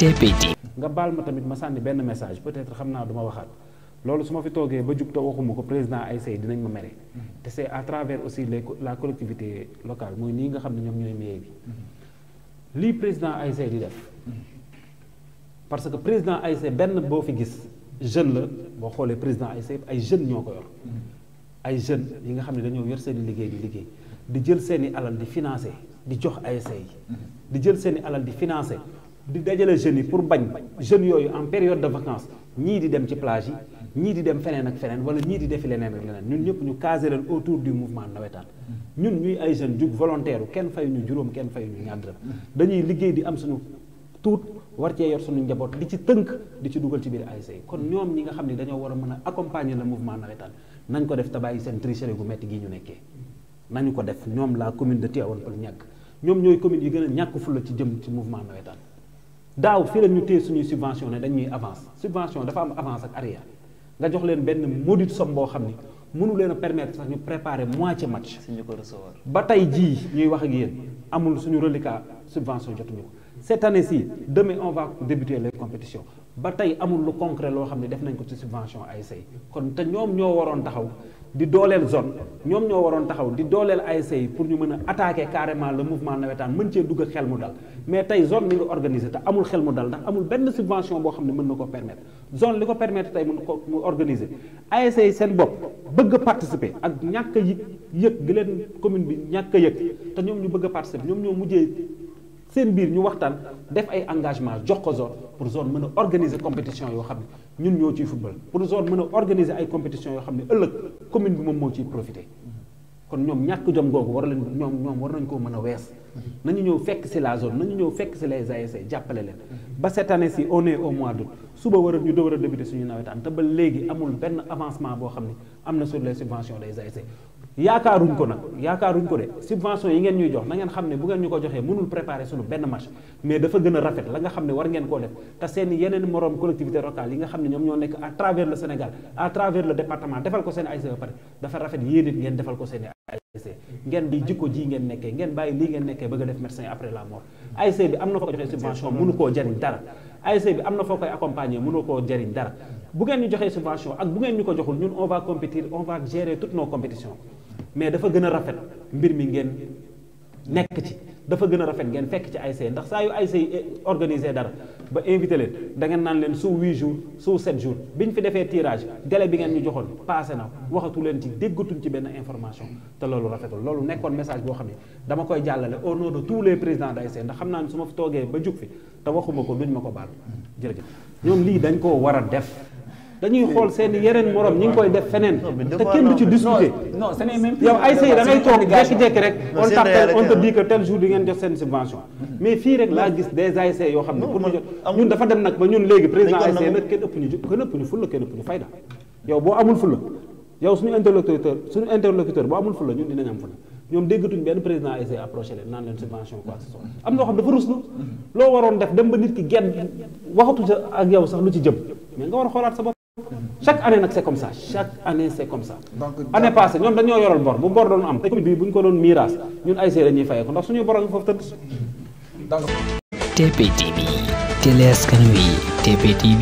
TPT. nga baal ma tamit ma sànni benn message peut-être xam naa du ma waxaat loolu su ma fi toogee ba jug te waxuma ko président ASC dinañ ma mere te c'est à travers aussi la collectivité locale mooy nii nga xam ne ñoom ñooy maire bi lii président ASC di def parce que président ASC benn boo fi gis jeune la boo xoolee président ASC ay jeunes ñoo ko yor ay jeunes yi nga xam ne dañoo yor seen i liggéey di liggéey di jël seen i alal di financer di jox ASC yi di jël seen i alal di financer di dajale jeunes yi pour bañ jeunes yooyu en période de vacances ñii di dem ci plage yi ñii di dem feneen ak feneen wala ñii di defi leneen ak leneen ñun ñëpp ñu casé leen autour du mouvement nawetaan ñun ñuy ay jeunes jug volontaire kenn fayuñu juróom kenn fayuñu ñaar dërëm dañuy liggéey di am suñu tuut war cee yor suñu njaboot di ci tënk di ci dugal ci biir ASC yi kon ñoom ñi nga xam ne dañoo war a mën a accompagner le mouvement nawetaan nañ ko def te bàyyi seen tricherie gu metti gi ñu nekkee nañu ko def ñoom la commune de Tivaouane Peulh ñàkk ñoom ñooy commune yi gën a ñàkk fulla ci jëm ci mouvement nawetaan daaw fii la ñu téye suñuy subvention ne dañuy avance subvention dafa am avance ak arrière nga jox leen benn maudite somme boo xam ni mënu leen a permettre sax ñu préparer moitié match ba tey jii ñuy wax ak yéen amul suñu reliquat subvention jotuñu ko cette année-ci demain on va débuter les compétitions ba tey amul lu concret loo xam ne def nañ ko ci subvention ASC yi kon te ñoom ñoo waroon taxaw di dooleel zone ñoom ñoo waroon taxaw di dooleel ASC yi pour ñu mën a attaquer carrément le mouvement nawetaan mën cee dugg xel mu dal mais tey zone mi ngi organisé te amul xel mu dal ndax amul benn subvention boo xam ne mën na ko permettre zone li ko permettre tey mën ko mu organiser ASC yi seen bopp bëgg a participer ak ñàkk a yëg gi leen commune bi ñàkk a yëg te ñoom ñu bëgg a participer ñoom ñoo mujjee seen biir ñu waxtaan def ay engagement jox ko zone pour zone mën a organiser compétition yoo xam ne ñun ñoo ciy football pour zone mën a organiser ay compétition yoo xam ne ëllëg commune bi moom moo ciy profiter kon ñoom ñàkk jom googu war leen ñoom war nañ koo mën a wees nañu ñëw fekk si la zone nañu ñëw fekk si les ASC jàppale leen ba cette année ci on est au mois d'août suba ñu war a débuter suñu nawetaan te ba léegi amul benn avancement boo xam ne am na sur les subventions des ASC yaakaaruñ ko nag yaakaaruñ ko de subvention yi ngeen ñuy jox na ngeen xam ne bu ngeen ñu ko joxee mënul préparer suñu benn match mais dafa gën a rafet la nga xam ne war ngeen koo def te seen yeneen moroom collectivité locale yi nga xam ne ñoom ñoo nekk à travers le Sénégal à travers le département defal ko seen ASC ba pare dafa rafet yéen it ngeen defal ko seen ASC ngeen di jikko ji ngeen nekkee ngeen bàyyi lii ngeen nekkee bëgg a def médecin après la mort ASC bi am na foo ko joxee subvention mënu koo jariñ dara ASC bi am na foo koy accompagner mënu koo jariñ dara bu ngeen ñu joxee subvention ak bu ngeen ñu ko joxul ñun on va compétir on va gérer toutes nos compétitions mais dafa gën a rafet mbir mi ngeen nekk ci dafa gën a rafet ngeen fekk ci ASC ndax saa yu ASC organisé dara ba invité leen da ngeen naan leen sous 8 jours sous 7 jours bi ñu fi defee tirage délai bi ngeen ñu joxoon passé na waxatu leen ci déggatuñ ci benn information te loolu rafetul loolu nekkoon message boo xam ne dama koy jàllale au nom de tous les présidents d'ASC ndax xam naa ne su ma fi toogee ba jug fi te waxuma ko duñ ma ko baal jërëjëf ñoom lii dañ koo war a def dañuy xool seen yeneen morom ñi ngi koy def feneen te kenn du ci discuter non ce n'est même yow ASC yi da ngay toog jékki-jékki rek on t'appelle on te dit que tel jour di ngeen jox seen subvention mais fii rek laa gis des ASC yoo xam ne pour ñu jot ñun dafa dem nag ba ñun léegi président ASC nag kenn ëpp ñu fulla kenn ëpp ñu fayda yow boo amul fulla yow suñu interlocuteur boo amul fulla ñun dinañ am fulla ñoom déggatuñ benn président ASC approché leen naan leen subvention quoi que ce soit am na loo xam dafa rus lu loo waroon def dem ba nit ki genn waxatu sa ak yow sax lu ci jëm mais nga war a xoolaat sa bopp chaque année nag c'est comme ça chaque année c'est comme ça année passée ñoom dañoo yoral bor bu bor doon am te commune bi bu ñu ko doon miiras ñun ASC dañuy fayee ko ndax suñu bor nga foofu tëdd TPTV télé askan wi TPTV